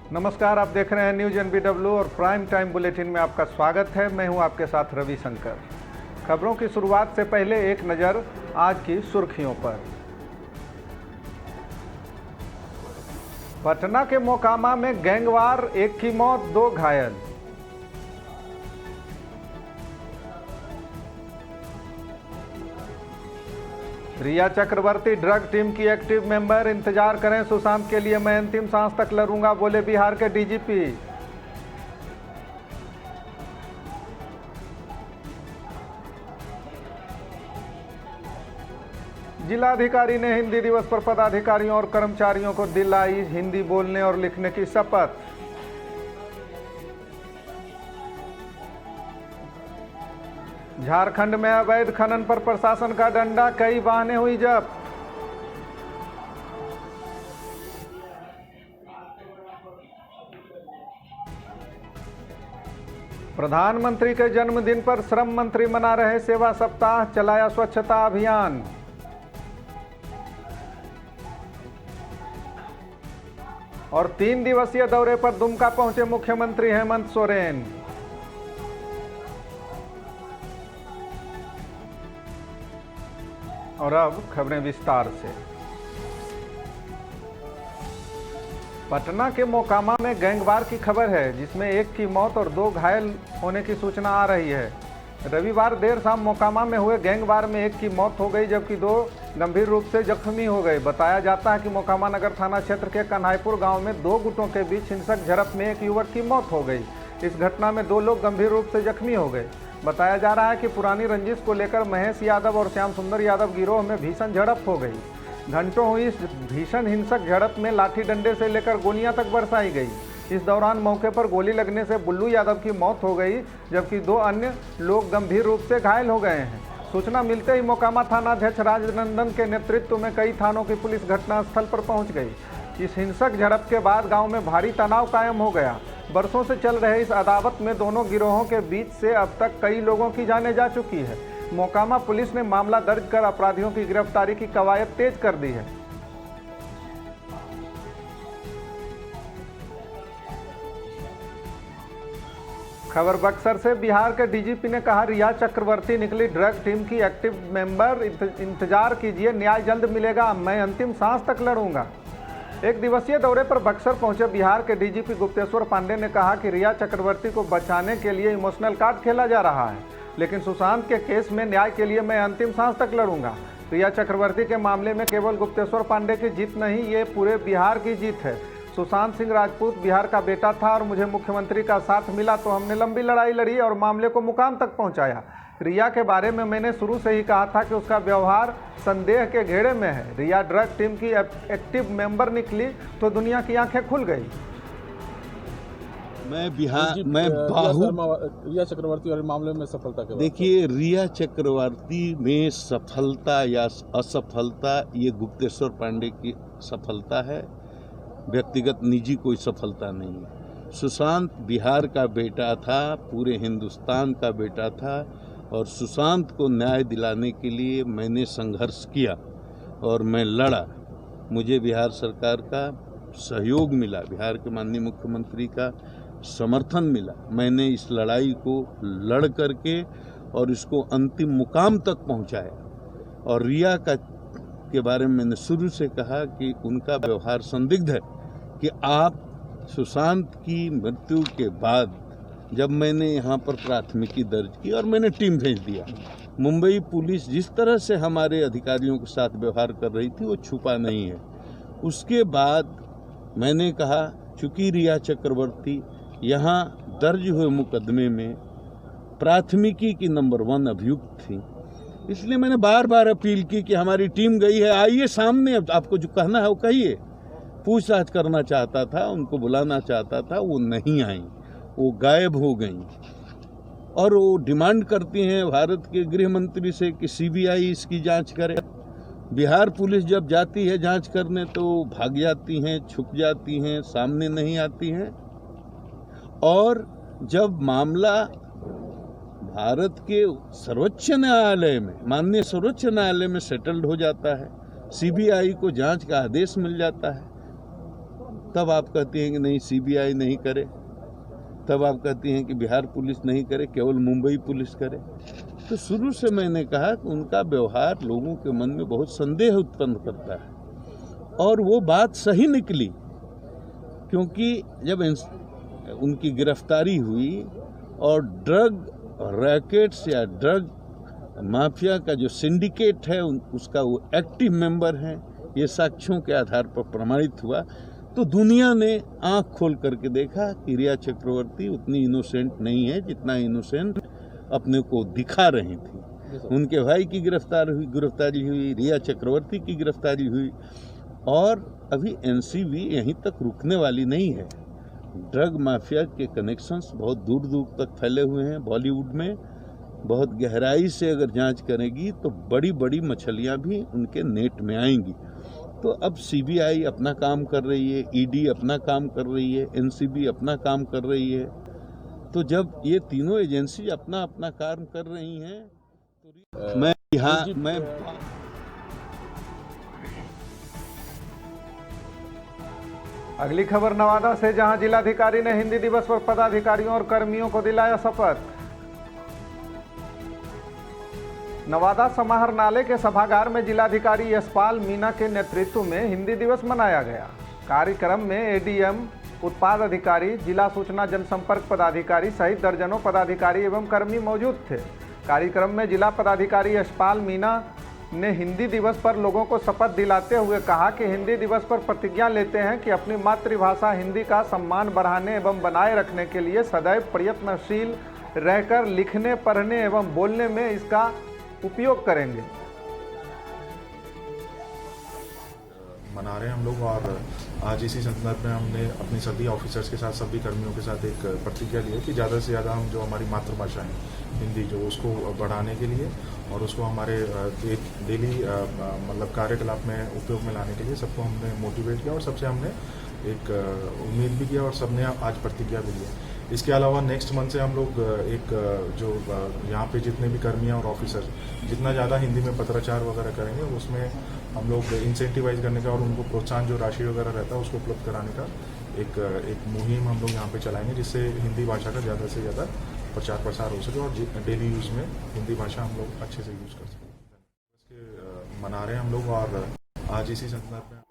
नमस्कार, आप देख रहे हैं न्यूज NBW और प्राइम टाइम बुलेटिन में आपका स्वागत है। मैं हूं आपके साथ रवि शंकर। खबरों की शुरुआत से पहले एक नज़र आज की सुर्खियों पर। पटना के मोकामा में गैंगवार, एक की मौत, 2 घायल। रिया चक्रवर्ती ड्रग टीम की एक्टिव मेंबर, इंतजार करें सुशांत के लिए, मैं अंतिम सांस तक लड़ूंगा, बोले बिहार के DGP। जिलाधिकारी ने हिंदी दिवस पर पदाधिकारियों और कर्मचारियों को दिलाई हिंदी बोलने और लिखने की शपथ। झारखंड में अवैध खनन पर प्रशासन का डंडा, कई वाहनें हुई जब्त। प्रधानमंत्री के जन्मदिन पर श्रम मंत्री मना रहे सेवा सप्ताह, चलाया स्वच्छता अभियान। और 3 दिवसीय दौरे पर दुमका पहुंचे मुख्यमंत्री हेमंत सोरेन। और अब खबरें विस्तार से। पटना के मोकामा में गैंगवार की खबर है, जिसमें 1 की मौत और 2 घायल होने की सूचना आ रही है। रविवार देर शाम मोकामा में हुए गैंगवार में 1 की मौत हो गई, जबकि 2 गंभीर रूप से जख्मी हो गए। बताया जाता है कि मोकामा नगर थाना क्षेत्र के कन्हाईपुर गांव में 2 गुटों के बीच हिंसक झड़प में 1 युवक की मौत हो गई। इस घटना में 2 लोग गंभीर रूप से जख्मी हो गए। बताया जा रहा है कि पुरानी रंजिश को लेकर महेश यादव और श्याम सुंदर यादव गिरोह में भीषण झड़प हो गई। घंटों हुई इस भीषण हिंसक झड़प में लाठी डंडे से लेकर गोलियां तक बरसाई गई। इस दौरान मौके पर गोली लगने से बुल्लू यादव की मौत हो गई, जबकि 2 अन्य लोग गंभीर रूप से घायल हो गए हैं। सूचना मिलते ही मोकामा थानाध्यक्ष राजनंदन के नेतृत्व में कई थानों की पुलिस घटनास्थल पर पहुंच गई। इस हिंसक झड़प के बाद गांव में भारी तनाव कायम हो गया। बरसों से चल रहे इस अदावत में दोनों गिरोहों के बीच से अब तक कई लोगों की जानें जा चुकी है। मोकामा पुलिस ने मामला दर्ज कर अपराधियों की गिरफ्तारी की कवायद तेज कर दी है। खबर बक्सर से। बिहार के DGP ने कहा, रिया चक्रवर्ती निकली ड्रग टीम की एक्टिव मेंबर, इंतजार कीजिए, न्याय जल्द मिलेगा, मैं अंतिम सांस तक लड़ूंगा। 1 दिवसीय दौरे पर बक्सर पहुंचे बिहार के DGP गुप्तेश्वर पांडे ने कहा कि रिया चक्रवर्ती को बचाने के लिए इमोशनल कार्ड खेला जा रहा है, लेकिन सुशांत के केस में न्याय के लिए मैं अंतिम सांस तक लड़ूंगा। रिया चक्रवर्ती के मामले में केवल गुप्तेश्वर पांडे की जीत नहीं, ये पूरे बिहार की जीत है। सुशांत सिंह राजपूत बिहार का बेटा था और मुझे मुख्यमंत्री का साथ मिला तो हमने लंबी लड़ाई लड़ी और मामले को मुकाम तक पहुंचाया। रिया के बारे में मैंने शुरू से ही कहा था कि उसका व्यवहार संदेह के घेरे में है। रिया ड्रग टीम की एक्टिव मेंबर निकली तो दुनिया की आंखें खुल गई। रिया चक्रवर्ती और मामले में सफलता के देखिए, रिया चक्रवर्ती में सफलता या असफलता ये गुप्तेश्वर पांडे की सफलता है, व्यक्तिगत निजी कोई सफलता नहीं है। सुशांत बिहार का बेटा था, पूरे हिंदुस्तान का बेटा था, और सुशांत को न्याय दिलाने के लिए मैंने संघर्ष किया और मैं लड़ा। मुझे बिहार सरकार का सहयोग मिला, बिहार के माननीय मुख्यमंत्री का समर्थन मिला। मैंने इस लड़ाई को लड़ करके और इसको अंतिम मुकाम तक पहुंचाया। और रिया के बारे में मैंने शुरू से कहा कि उनका व्यवहार संदिग्ध है कि आप सुशांत की मृत्यु के बाद, जब मैंने यहाँ पर प्राथमिकी दर्ज की और मैंने टीम भेज दिया, मुंबई पुलिस जिस तरह से हमारे अधिकारियों के साथ व्यवहार कर रही थी वो छुपा नहीं है। उसके बाद मैंने कहा, चूंकि रिया चक्रवर्ती यहाँ दर्ज हुए मुकदमे में प्राथमिकी की नंबर 1 अभियुक्त थी, इसलिए मैंने बार बार अपील की कि हमारी टीम गई है, आइए सामने, आपको जो कहना है वो कहिए। पूछताछ करना चाहता था, उनको बुलाना चाहता था, वो नहीं आई, वो गायब हो गई। और वो डिमांड करती हैं भारत के गृह मंत्री से कि CBI इसकी जांच करे। बिहार पुलिस जब जाती है जांच करने तो भाग जाती हैं, छुप जाती हैं, सामने नहीं आती हैं। और जब मामला भारत के सर्वोच्च न्यायालय में, माननीय सर्वोच्च न्यायालय में सेटल्ड हो जाता है, CBI को जांच का आदेश मिल जाता है, तब आप कहती हैं कि नहीं सीबीआई नहीं करे, तब आप कहती हैं कि बिहार पुलिस नहीं करे, केवल मुंबई पुलिस करे। तो शुरू से मैंने कहा कि उनका व्यवहार लोगों के मन में बहुत संदेह उत्पन्न करता है और वो बात सही निकली, क्योंकि जब उनकी गिरफ्तारी हुई और ड्रग रैकेट्स या ड्रग माफिया का जो सिंडिकेट है उसका वो एक्टिव मेंबर है, ये साक्ष्यों के आधार पर प्रमाणित हुआ, तो दुनिया ने आंख खोल करके देखा कि रिया चक्रवर्ती उतनी इनोसेंट नहीं है जितना इनोसेंट अपने को दिखा रही थी। उनके भाई की गिरफ्तारी हुई, रिया चक्रवर्ती की गिरफ्तारी हुई और अभी एनसीबी यहीं तक रुकने वाली नहीं है। ड्रग माफिया के कनेक्शंस बहुत दूर दूर तक फैले हुए हैं बॉलीवुड में। बहुत गहराई से अगर जांच करेगी तो बड़ी बड़ी मछलियां भी उनके नेट में आएंगी। तो अब सीबीआई अपना काम कर रही है, ईडी अपना काम कर रही है, एनसीबी अपना काम कर रही है। तो जब ये तीनों एजेंसी अपना अपना काम कर रही हैं तो मैं अगली खबर नवादा से, जहां जिलाधिकारी ने हिंदी दिवस पर पदाधिकारियों और कर्मियों को दिलाया शपथ। नवादा समाहरणालय के सभागार में जिलाधिकारी यशपाल मीणा के नेतृत्व में हिंदी दिवस मनाया गया। कार्यक्रम में एडीएम, उत्पाद अधिकारी, जिला सूचना जनसंपर्क पदाधिकारी सहित दर्जनों पदाधिकारी एवं कर्मी मौजूद थे। कार्यक्रम में जिला पदाधिकारी यशपाल मीणा ने हिंदी दिवस पर लोगों को शपथ दिलाते हुए कहा कि हिंदी दिवस पर प्रतिज्ञा लेते हैं कि अपनी मातृभाषा हिंदी का सम्मान बढ़ाने एवं बनाए रखने के लिए सदैव प्रयत्नशील रहकर लिखने, पढ़ने एवं बोलने में इसका उपयोग करेंगे। मना रहे हैं हम लोग और आज इसी संदर्भ में हमने अपने सभी ऑफिसर्स के साथ, सभी कर्मियों के साथ एक प्रतिज्ञा ली है कि ज़्यादा से ज़्यादा हम जो हमारी मातृभाषा है हिंदी, जो उसको बढ़ाने के लिए और उसको हमारे डेली मतलब कार्यकलाप में उपयोग में लाने के लिए सबको हमने मोटिवेट किया और सबसे हमने एक उम्मीद भी किया और सबने आज प्रतिज्ञा भी ली। इसके अलावा नेक्स्ट मंथ से हम लोग एक जो यहाँ पे जितने भी कर्मी और ऑफिसर जितना ज़्यादा हिंदी में पत्राचार वगैरह करेंगे उसमें हम लोग इंसेंटिवाइज करने का और उनको प्रोत्साहन जो राशि वगैरह रहता है उसको उपलब्ध कराने का एक मुहिम हम लोग यहाँ पे चलाएंगे, जिससे हिंदी भाषा का ज़्यादा से ज़्यादा प्रचार प्रसार हो सके और डेली यूज़ में हिंदी भाषा हम लोग अच्छे से यूज़ कर सकें। मना रहे हैं हम लोग और आज इसी संदर्भ में।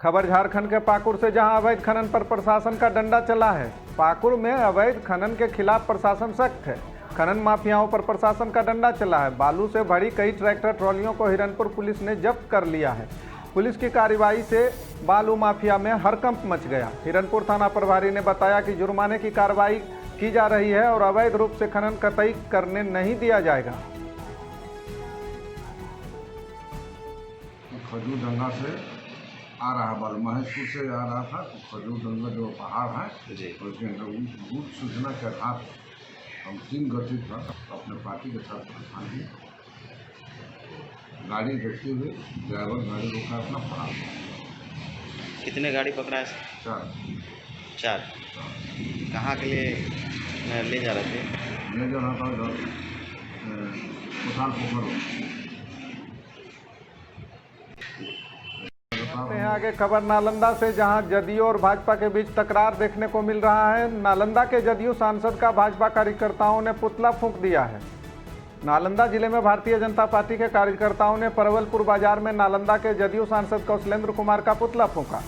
खबर झारखंड के पाकुड़ से, जहां अवैध खनन पर प्रशासन का डंडा चला है। पाकुड़ में अवैध खनन के खिलाफ प्रशासन सख्त है। खनन माफियाओं पर प्रशासन का डंडा चला है। बालू से भरी कई ट्रैक्टर ट्रॉलियों को हिरनपुर पुलिस ने जब्त कर लिया है। पुलिस की कार्रवाई से बालू माफिया में हड़कंप मच गया। हिरनपुर थाना प्रभारी ने बताया कि जुर्माने की कार्रवाई की जा रही है और अवैध रूप से खनन कतई करने नहीं दिया जाएगा। खजूर डंगा से आ रहा बालू महेशपुर से आ रहा था, तो खजूर डंगा जो पहाड़ है उसके अंदर गुप्त सूचना के आधार हम टीम गठित था अपने पार्टी के साथ गाड़ी देखते हुए ड्राइवर गाड़ी रोका अपना पड़ा। कितने गाड़ी पकड़ा है? चार। कहाँ के लिए ले जा रहे थे? ले जा रहा था इधर कुठार पोखर। आगे खबर नालंदा से, जहां जदयू और भाजपा के बीच तकरार देखने को मिल रहा है। नालंदा के जदयू सांसद का भाजपा कार्यकर्ताओं ने पुतला फूंक दिया है। नालंदा जिले में भारतीय जनता पार्टी के कार्यकर्ताओं ने परवलपुर बाजार में नालंदा के जदयू सांसद कौशलेंद्र कुमार का पुतला फूंका।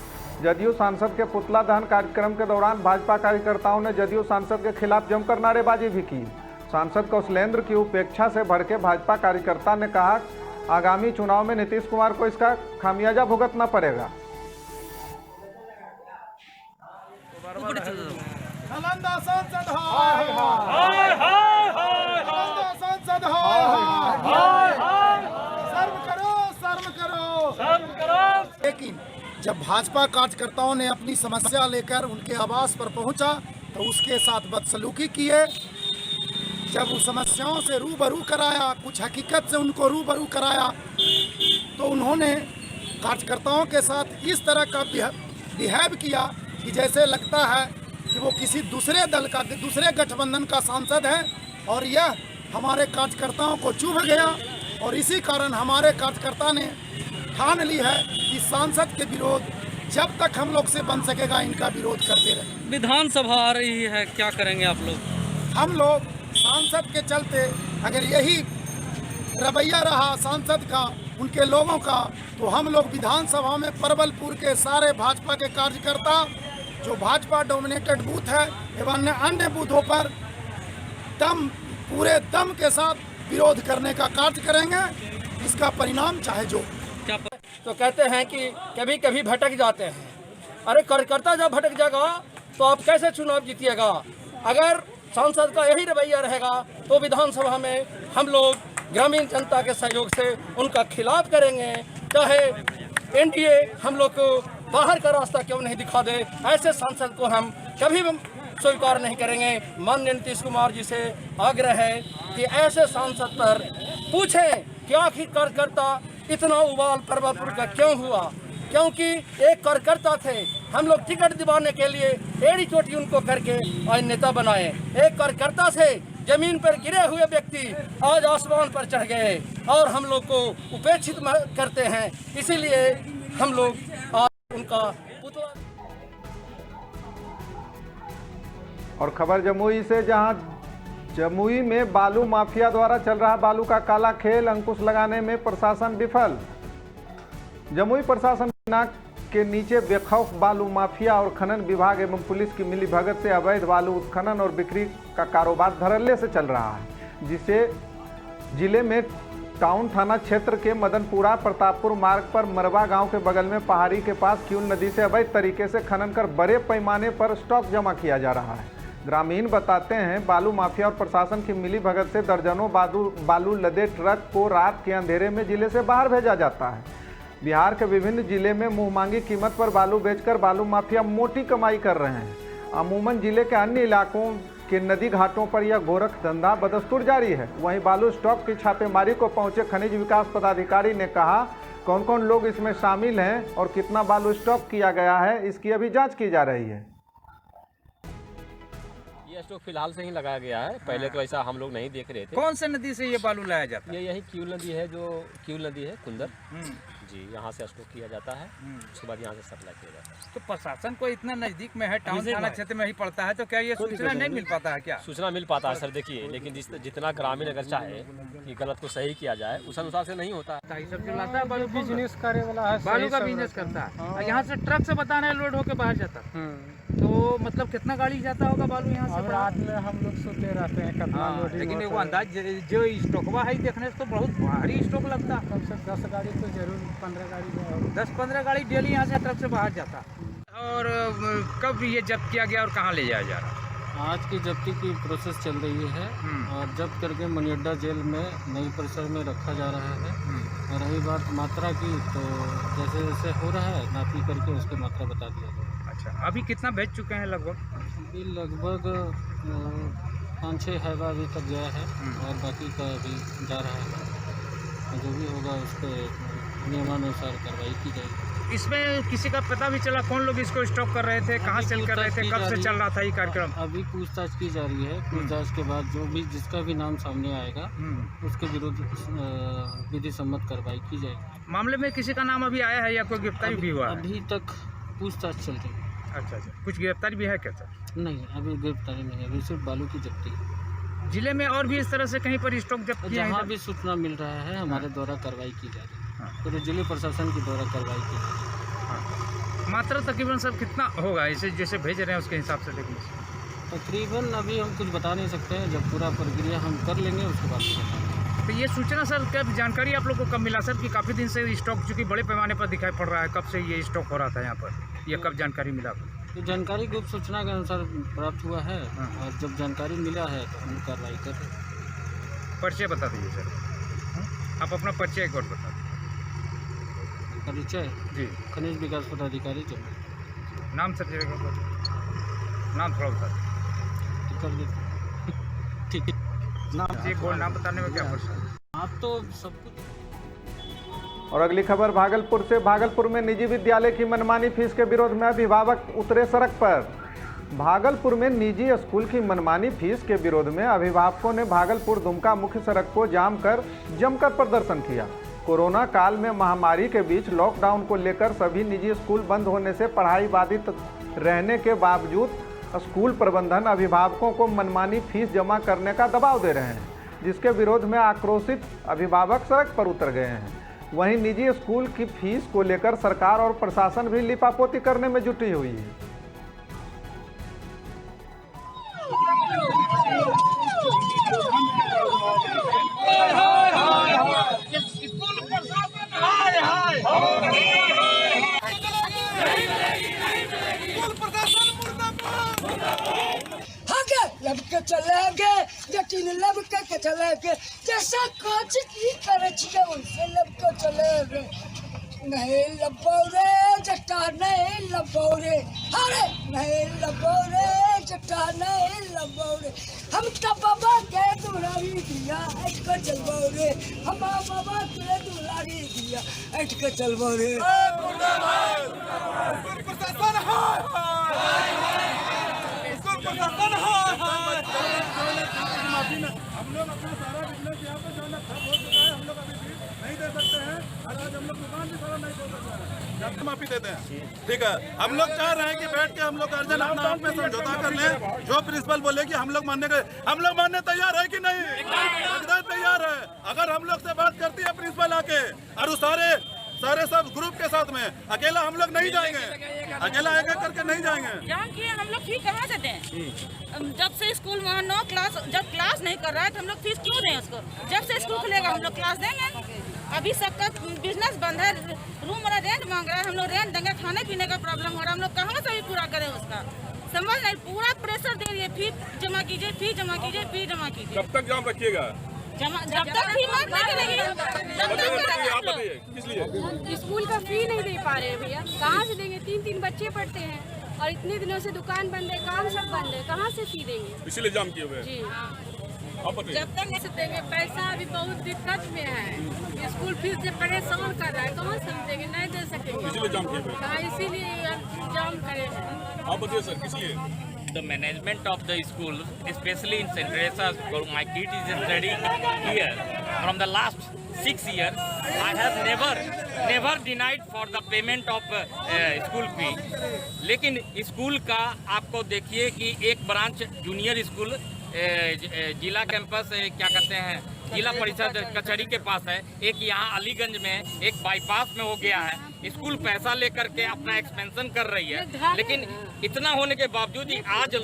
जदयू सांसद के पुतला दहन कार्यक्रम के दौरान भाजपा कार्यकर्ताओं ने जदयू सांसद के खिलाफ जमकर नारेबाजी भी की। सांसद कौशलेंद्र की उपेक्षा से भड़के भाजपा कार्यकर्ता ने कहा आगामी चुनाव में नीतीश कुमार को इसका खामियाजा भुगतना पड़ेगा। नालंदा सांसद हाय हाय नालंदा सांसद हाय शर्म करो। लेकिन जब भाजपा कार्यकर्ताओं ने अपनी समस्या लेकर उनके आवास पर पहुंचा तो उसके साथ बदसलूकी किए। जब उस समस्याओं से रूबरू कराया, कुछ हकीकत से उनको रूबरू कराया, तो उन्होंने कार्यकर्ताओं के साथ इस तरह का बिहेव किया कि जैसे लगता है कि वो किसी दूसरे दल का, दूसरे गठबंधन का सांसद है और यह हमारे कार्यकर्ताओं को चुभ गया। और इसी कारण हमारे कार्यकर्ता ने ठान ली है कि सांसद के विरोध जब तक हम लोग से बन सकेगा इनका विरोध करते रहेंगे। विधानसभा आ रही है, क्या करेंगे आप लोग? हम लोग सांसद के चलते अगर यही रवैया रहा सांसद का, उनके लोगों का, तो हम लोग विधानसभा में परबलपुर के सारे भाजपा के कार्यकर्ता जो भाजपा डोमिनेटेड बूथ है एवं अन्य बूथों पर पूरे दम के साथ विरोध करने का कार्य करेंगे, इसका परिणाम चाहे जो। क्या तो कहते हैं कि कभी कभी भटक जाते हैं। अरे कार्यकर्ता जब भटक जाएगा तो आप कैसे चुनाव जीतिएगा? अगर सांसद का यही रवैया रहेगा तो विधानसभा में हम लोग ग्रामीण जनता के सहयोग से उनका खिलाफ करेंगे, चाहे एनडीए हम लोग को बाहर का रास्ता क्यों नहीं दिखा दे, ऐसे सांसद को हम कभी भी स्वीकार नहीं करेंगे। माननीय नीतीश कुमार जी से आग्रह है कि ऐसे सांसद पर पूछें कि आखिर कार्यकर्ता इतना उबाल परबलपुर का क्यों हुआ, क्योंकि एक कार्यकर्ता थे, हम लोग टिकट दिवाने के लिए एड़ी चोटी उनको करके आज नेता बनाए। एक कार्यकर्ता से जमीन पर गिरे हुए व्यक्ति आज आसमान पर चढ़ गए और हम लोग को उपेक्षित करते हैं, इसीलिए हम लोग आज उनका पुतला। और खबर जमुई से, जहां जमुई में बालू माफिया द्वारा चल रहा बालू का काला खेल, अंकुश लगाने में प्रशासन विफल। जमुई प्रशासन के नीचे बेखौफ बालू माफिया और खनन विभाग एवं पुलिस की मिलीभगत से अवैध बालू उत्खनन और बिक्री का कारोबार धड़ल्ले से चल रहा है, जिसे जिले में टाउन थाना क्षेत्र के मदनपुरा प्रतापपुर मार्ग पर मरवा गांव के बगल में पहाड़ी के पास क्यूल नदी से अवैध तरीके से खनन कर बड़े पैमाने पर स्टॉक जमा किया जा रहा है। ग्रामीण बताते हैं बालू माफिया और प्रशासन की मिलीभगत से दर्जनों बालू लदे ट्रक को रात के अंधेरे में जिले से बाहर भेजा जाता है। बिहार के विभिन्न जिले में मुंहमांगी कीमत पर बालू बेचकर बालू माफिया मोटी कमाई कर रहे हैं। अमूमन जिले के अन्य इलाकों के नदी घाटों पर यह गोरख धंधा बदस्तूर जारी है। वहीं बालू स्टॉक की छापेमारी को पहुंचे खनिज विकास पदाधिकारी ने कहा कौन कौन लोग इसमें शामिल हैं और कितना बालू स्टॉक किया गया है, इसकी अभी जांच की जा रही है। ये स्टॉक फिलहाल से ही लगाया गया है, पहले तो ऐसा हम लोग नहीं देख रहे थे। कौन से नदी से ये बालू लाया जाता है? ये यही क्यूल नदी है, जो क्यूल नदी है कुंदर जी, यहाँ से स्टॉक किया जाता है, उसके बाद यहाँ से सप्लाई किया जाता है। तो प्रशासन को इतना नजदीक में है, टाउन थाना क्षेत्र में ही पड़ता है, तो क्या ये सूचना नहीं मिल पाता है? क्या सूचना मिल पाता है सर? देखिए, लेकिन जितना ग्रामीण अगर चाहे कि गलत को सही किया जाए, उस अनुसार से नहीं होता है। ये सब जो लाता है बालू बिजनेस करे वाला है, बालू का बिजनेस करता है, यहाँ से ट्रक से बता रहे लोड होकर बाहर जाता है। तो मतलब कितना गाड़ी जाता होगा बालू यहाँ से? रात में हम लोग सोते रहते हैं कितना लोड, लेकिन वो अंदाज जो स्टॉकवा है देखने से तो बहुत भारी स्टॉक लगता है। कम से 10 गाड़ी तो जरूर, 15 गाड़ी, 10-15 गाड़ी डेली यहाँ से ट्रक से बाहर जाता। और कब ये जब्त किया गया और कहाँ ले जाया जा रहा है? आज की जब्ती की प्रोसेस चल रही है और जब्त करके मनियड्डा जेल में नई परिसर में रखा जा रहा है। और रही बात मात्रा की, तो जैसे जैसे हो रहा है नापी करके उसकी मात्रा बता दिया जाए। अच्छा, अभी कितना बेच चुके हैं लगभग? अभी लगभग 5-6 हैवा अभी तक गया है और बाकी का अभी जा रहा है। जो भी होगा उस पर नियमानुसार कार्रवाई की जाएगी। इसमें किसी का पता भी चला कौन लोग इसको स्टॉक कर रहे थे, कहाँ सेल कर रहे थे, कब से चल रहा था ये कार्यक्रम? अभी पूछताछ की जा रही है। पूछताछ के बाद जो भी जिसका भी नाम सामने आएगा उसके विरुद्ध विधि सम्मत कार्रवाई की जाएगी। मामले में किसी का नाम अभी आया है या कोई गिरफ्तारी भी हुआ? अभी तक पूछताछ चल रही है। अच्छा, कुछ गिरफ्तारी भी है क्या सर? नहीं, अभी गिरफ्तारी नहीं है, अभी सिर्फ बालू की जब्ती है। जिले में और भी इस तरह से कहीं पर स्टॉक जब्त किया है? जहाँ भी सूचना मिल रहा है हमारे द्वारा कार्रवाई की जा रही है, पूरे जिले प्रशासन के द्वारा कार्रवाई की जा रही है। मात्रा तकरीबन सर कितना होगा इसे जैसे भेज रहे हैं उसके हिसाब से? देखने तकरीबन अभी हम कुछ बता नहीं सकते हैं, जब पूरा प्रक्रिया हम कर लेंगे उसके बाद बताएंगे। तो ये सूचना सर कब, जानकारी आप लोग को कब मिला सर कि काफ़ी दिन से स्टॉक चूँकि बड़े पैमाने पर दिखाई पड़ रहा है, कब से ये स्टॉक हो रहा था यहाँ पर, ये कब जानकारी मिला? तो जानकारी गुप्त सूचना के अनुसार प्राप्त हुआ है और जब जानकारी मिला है तो हम कार्रवाई कर रहे हैं। परिचय बता दीजिए सर, आप अपना परिचय एक बार बता दीजिए। परिचय जी, खनिज विकास पदाधिकारी जमुई। नाम सर नाम थोड़ा बता दीजिए। ठीक है, नाम बताने में क्या परेशानी? आप तो सब कुछ। और अगली खबर भागलपुर से। भागलपुर में निजी विद्यालय की मनमानी फीस के विरोध में अभिभावक उतरे सड़क पर। भागलपुर में निजी स्कूल की मनमानी फीस के विरोध में अभिभावकों ने भागलपुर दुमका मुख्य सड़क को जाम कर जमकर प्रदर्शन किया। कोरोना काल में महामारी के बीच लॉकडाउन को लेकर सभी निजी स्कूल बंद होने से पढ़ाई बाधित रहने के बावजूद स्कूल प्रबंधन अभिभावकों को मनमानी फीस जमा करने का दबाव दे रहे हैं, जिसके विरोध में आक्रोशित अभिभावक सड़क पर उतर गए हैं। वहीं निजी स्कूल की फीस को लेकर सरकार और प्रशासन भी लिपापोती करने में जुटी हुई है। लब के चलेंगे यकीन लब के चलेंगे जैसा कोच की करे छिए वैसे लब के चलेंगे नहीं लबो रे जट्टा नहीं लबो रे अरे नहीं लबो रे जट्टा नहीं लबो रे हम तो बाबा के दुलारी दिया ऐठ के चलबो रे हम बाबा के दुलारी दिया ऐठ के चलबो रे प्रशासन हम लोग अपना सारा बिजनेस यहाँ पर जो ठप हो चुका है, हम लोग अभी भी नहीं दे सकते हैं और आज हम लोग दुकान भी सारा नहीं खोल सकते हैं। माफी देते हैं, ठीक है। हम लोग चाह रहे हैं कि बैठ के हम लोग अर्जन अपना आप में समझौता कर लें। जो प्रिंसिपल बोले कि हम लोग मानने तैयार है कि नहीं? एकदम तैयार है। अगर हम लोग से बात करती है प्रिंसिपल आके और उस सारे सब ग्रुप के साथ में, अकेला हम लोग नहीं जाएंगे, अकेला एक एक करके नहीं जाएंगे। यहाँ की हम लोग फीस कहाँ से दें? जब से स्कूल में जब क्लास नहीं कर रहा है तो हम लोग फीस क्यों दें उसको? जब से स्कूल खुलेगा हम लोग क्लास देंगे। अभी सबका बिजनेस बंद है, रूम वाला रेंट मांग रहा है, हम लोग रेंट देंगे, खाने पीने का प्रॉब्लम हो रहा है, हम लोग कहाँ से भी पूरा करें उसका? समझ नहीं, पूरा प्रेशर दे रही है, फीस जमा कीजिए, फीस जमा कीजिए, फीस जमा कीजिए। कब तक जाम रखिएगा? जब तक फी मांग नहीं, स्कूल का फी नहीं दे पा रहे हैं भैया, कहाँ से देंगे? 3 बच्चे पढ़ते हैं और इतने दिनों से दुकान बंद है, काम सब बंद है, कहाँ से फी देंगे? इसीलिए जाम किए हुए जी हाँ। जब तक नहीं देंगे, पैसा अभी बहुत दिक्कत में है, स्कूल फीस से परेशान कर रहा है, कहाँ से हम देंगे? नहीं दे सकेंगे, इसीलिए जाम किए हुए। हाँ इसीलिए जाम करे हैं। आप बताइए सर, किस लिए? The management of the school, especially in St. Teresa's, my kid is studying here. From the last 6 years, I have never denied for the payment of school fee. लेकिन स्कूल का आपको देखिए कि एक ब्रांच जूनियर स्कूल जिला campus क्या कहते हैं, जिला परिषद कचहरी के पास है, एक यहाँ अलीगंज में, एक बाईपास में हो गया है। स्कूल पैसा लेकर के अपना एक्सपेंशन कर रही है, लेकिन इतना होने के बावजूद ही आज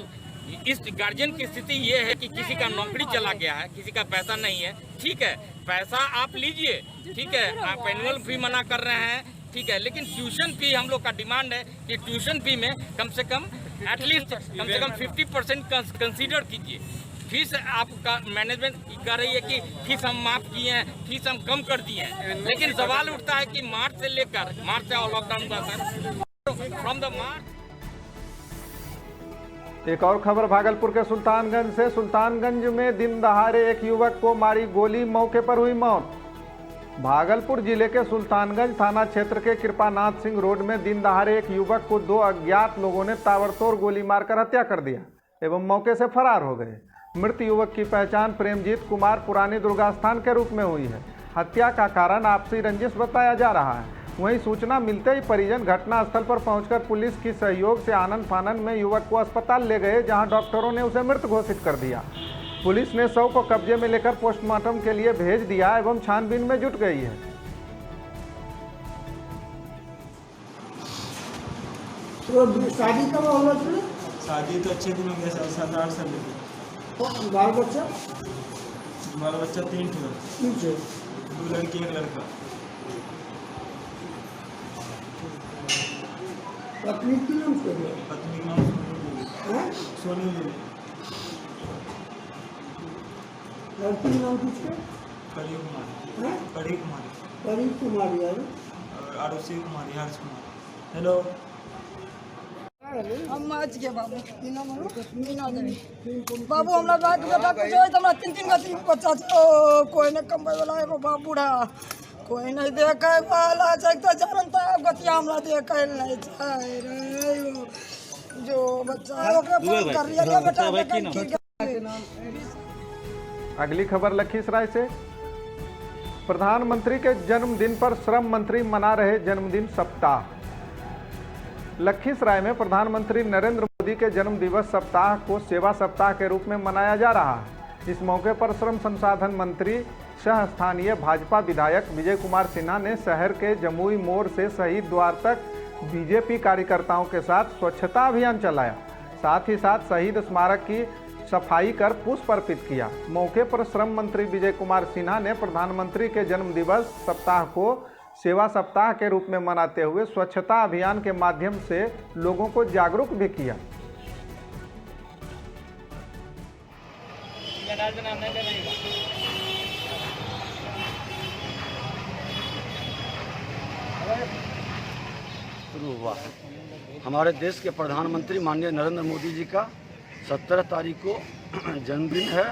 इस गार्जियन की स्थिति ये है कि किसी का नौकरी चला गया है, किसी का पैसा नहीं है। ठीक है, पैसा आप लीजिए, ठीक है, आप एनुअल फी मना कर रहे हैं, ठीक है, लेकिन ट्यूशन फी हम लोग का डिमांड है कि ट्यूशन फी में कम से कम एटलीस्ट 50% कंसीडर कीजिए। फीस आपका मैनेजमेंट कह रही है कि फीस हम माफ किए हैं, फीस हम कम कर दिए हैं, लेकिन सवाल उठता है कि मार्च से लॉकडाउन हुआ सर, फ्रॉम द मार्च। एक और खबर भागलपुर के सुल्तानगंज से। सुल्तानगंज में दिन दहाड़े एक युवक को मारी गोली, मौके पर हुई मौत। भागलपुर जिले के सुल्तानगंज थाना क्षेत्र के कृपानाथ सिंह रोड में दिन दहाड़े एक युवक को 2 अज्ञात लोगों ने ताबड़तोड़ गोली मारकर हत्या कर दिया एवं मौके से फरार हो गए। मृत युवक की पहचान प्रेमजीत कुमार पुरानी दुर्गास्थान के रूप में हुई है। हत्या का कारण आपसी रंजिश बताया जा रहा है। वहीं सूचना मिलते ही परिजन घटनास्थल पर पहुंचकर पुलिस की सहयोग से आनन फानन में युवक को अस्पताल ले गए, जहां डॉक्टरों ने उसे मृत घोषित कर दिया। पुलिस ने शव को कब्जे में लेकर पोस्टमार्टम के लिए भेज दिया एवं छानबीन में जुट गई है। तो शादी कब होगा? शादी तो अच्छे दिन हो गया सर, 7-8 साल लगे। बाल बच्चा? बाल बच्चा 3 थे, 2 लड़की 1 लड़का। पत्नी की नाम पत्नी का नाम सोनी देवी। लड़की नाम पूछे? कड़ी कुमारी। कड़ी कुमारी। कड़ी कुमारी यार। आरुषि कुमारी, हर्ष कुमार। हेलो, हम आज के बाबू बाबू हमरा बात बेटा कुछ होय त हमरा 3 गति बच्चा ओ कोई न कमबै वाला एगो बाप बूढ़ा, कोई नहीं देखे वाला छै त जानता गतिया हमरा देखे नहीं छै रे। जो बच्चा ओकरा फोन कर रिया बेटा। अगली खबर लखीसराय से। प्रधानमंत्री के जन्मदिन पर श्रम मंत्री मना रहे जन्मदिन सप्ताह। लखीसराय में प्रधानमंत्री नरेंद्र मोदी के जन्म दिवस सप्ताह को सेवा सप्ताह के रूप में मनाया जा रहा है। इस मौके पर श्रम संसाधन मंत्री सह स्थानीय भाजपा विधायक विजय कुमार सिन्हा ने शहर के जमुई मोड़ से शहीद द्वार तक बीजेपी कार्यकर्ताओं के साथ स्वच्छता अभियान चलाया। साथ ही साथ शहीद स्मारक की सफाई कर पुष्प अर्पित किया। मौके पर श्रम मंत्री विजय कुमार सिन्हा ने प्रधानमंत्री के जन्म दिवस सप्ताह को सेवा सप्ताह के रूप में मनाते हुए स्वच्छता अभियान के माध्यम से लोगों को जागरूक भी किया। शुरू हुआ है। हमारे देश के प्रधानमंत्री माननीय नरेंद्र मोदी जी का 17 तारीख को जन्मदिन है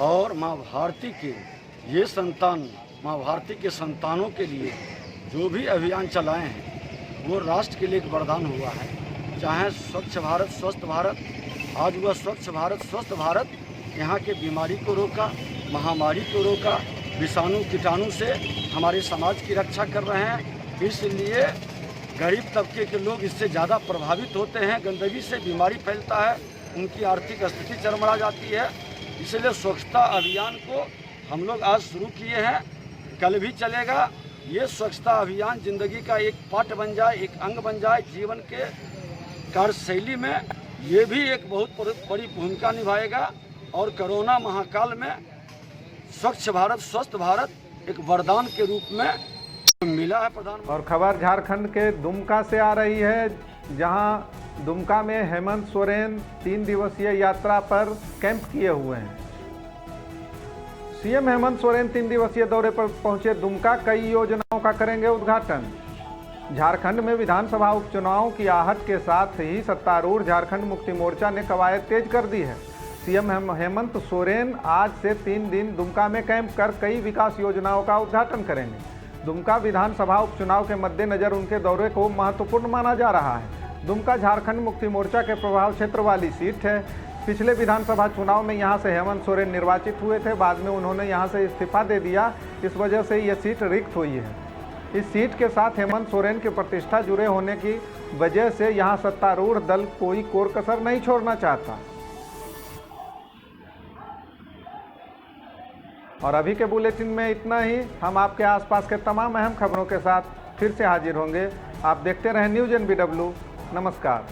और माँ भारती के ये संतान, माँ भारती के संतानों के लिए जो भी अभियान चलाए हैं वो राष्ट्र के लिए एक वरदान हुआ है। चाहे स्वच्छ भारत स्वस्थ भारत, आज वह स्वच्छ भारत स्वस्थ भारत यहाँ के बीमारी को रोका, महामारी को रोका, विषाणु कीटाणु से हमारे समाज की रक्षा कर रहे हैं। इसलिए गरीब तबके के लोग इससे ज़्यादा प्रभावित होते हैं। गंदगी से बीमारी फैलता है, उनकी आर्थिक स्थिति चरमरा जाती है। इसलिए स्वच्छता अभियान को हम लोग आज शुरू किए हैं, कल भी चलेगा। ये स्वच्छता अभियान जिंदगी का एक पार्ट बन जाए, एक अंग बन जाए जीवन के कार्यशैली में। ये भी एक बहुत बड़ी भूमिका निभाएगा और कोरोना महाकाल में स्वच्छ भारत स्वस्थ भारत एक वरदान के रूप में मिला है प्रधानमंत्री। और खबर झारखंड के दुमका से आ रही है, जहां दुमका में हेमंत सोरेन 3 दिवसीय यात्रा पर कैंप किए हुए हैं। सीएम हेमंत सोरेन 3 दिवसीय दौरे पर पहुंचे दुमका, कई योजनाओं का करेंगे उद्घाटन। झारखंड में विधानसभा उपचुनाव की आहट के साथ ही सत्तारूढ़ झारखंड मुक्ति मोर्चा ने कवायद तेज कर दी है। सीएम हेमंत सोरेन आज से 3 दिन दुमका में कैंप कर कई विकास योजनाओं का उद्घाटन करेंगे। दुमका विधानसभा उपचुनाव के मद्देनजर उनके दौरे को महत्वपूर्ण माना जा रहा है। दुमका झारखंड मुक्ति मोर्चा के प्रभाव क्षेत्र वाली सीट है। पिछले विधानसभा चुनाव में यहां से हेमंत सोरेन निर्वाचित हुए थे, बाद में उन्होंने यहां से इस्तीफा दे दिया। इस वजह से यह सीट रिक्त हुई है। इस सीट के साथ हेमंत सोरेन की प्रतिष्ठा जुड़े होने की वजह से यहां सत्तारूढ़ दल कोई कोर कसर नहीं छोड़ना चाहता। और अभी के बुलेटिन में इतना ही। हम आपके आसपास के तमाम अहम खबरों के साथ फिर से हाजिर होंगे। आप देखते रहें न्यूज़ NBW। नमस्कार।